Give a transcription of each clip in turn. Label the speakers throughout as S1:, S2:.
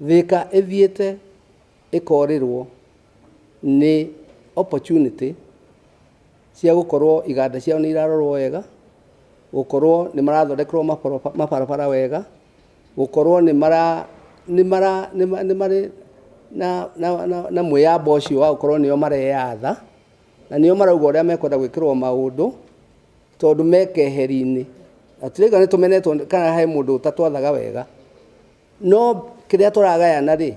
S1: Thika ithiete ikorirwo ni opportunity cia gukorwo iganda ciao ni irarorwo wega, gukorwo ni marathondekerwo mabarabara wega, gukorwo ni mari na mwiyamba ucio wa gukorwo nio mareyatha na nio marauga uria mekwenda gwikirwo maundu tondu mekeheri-ini. Atirega ni tumenetwo kana he mundu utatwathaga wega, no kiria turagayana ri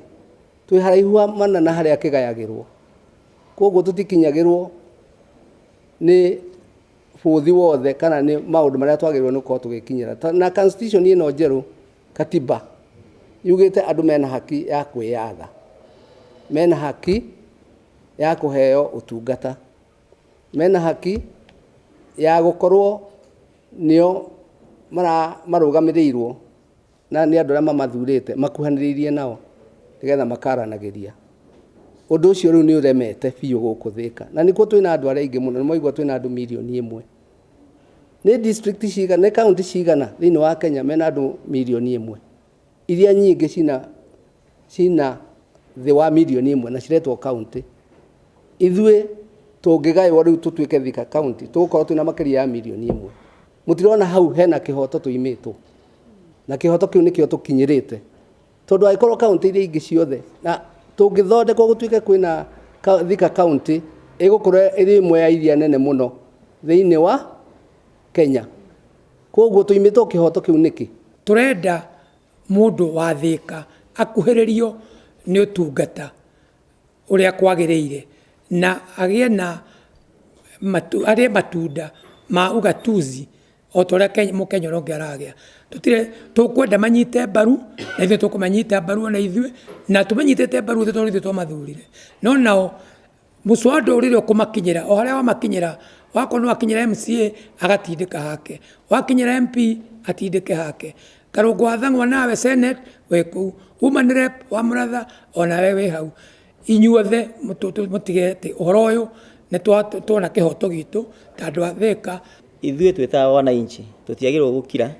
S1: twi haraihu mana na haria kigayagirwo, koguo tutikinyagirwo ni buthi wothe kana ni maundu maria twagirwo ni gukorwo tugikinyira. Na constitution ino njeru, katiba yugite andu mena haki ya kwiyatha, mena haki ya kuheo utungata, mena haki ya gukorwo nio marugamirirwo na ni andu aria mamathurite makuhaniriirie nao nigetha makaranagiria. Undu ucio riu ni uremete biu guku Thika, na nikuo twina andu aria aingi muno, moigwa twina andu milioni 1. Ni district cigana, ni county cigana thiini wa Kenya mena andu milioni 1, iria nyingi cina thi wa milioni 1 na ciretwo county. Ithue tungigaywo riu tutuike Thika county tugukorwo twina makiria ya milioni 1. Mutirona hau hena kihoto tuimitwo, na kihoto kiu nikio tukinyirite, tondu aikorwo county iria ingi ciothe na tungithondekwo gutuike kwina Thika county igukorwo iri imwe ya iria nene muno thiini wa Kenya. Koguo tuimitwo kihoto kiu niki
S2: turenda mundu wa Thika akuhiririo ni utungata uria kwagiriire na agie na matunda ma ugatuzi o toria Mukenya rongi aragia. Tutire tukwenda manyite mbaru na ithuĩ tukumanyita mbaru na ithuĩ na tumanyitete mbaru tondu ithuĩ twamathurire, no nao muswada urire kumakinyira o haria wamakinyira wako no akinyira MCA agatindika hake, wakinyira MP atindike hake, Karungu wathang'wa nawe Senate weku woman rep wa Muratha ona wewe hau. Inyuothe mutigete uhoro uyu ni twona kihoto gitu tondu Thika
S3: ithuĩ twita wananchi tutiagirwo gukira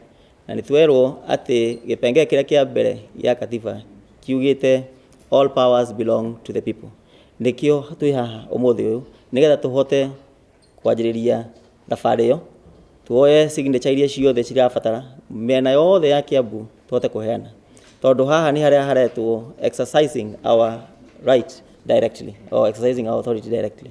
S3: na nitwerwo ati gipengere kiria kia mbere ya katiba kiugite all powers belong to the people. Nikio twi haha umuthi uyu nigetha tuhote kwanjiriria thabari yo, tuoye signature iria ciothe cirabatara mena yothe ya Kiambu tuhote kuheana, tondu haha ni haria haretwo exercising our right directly or exercising our authority directly.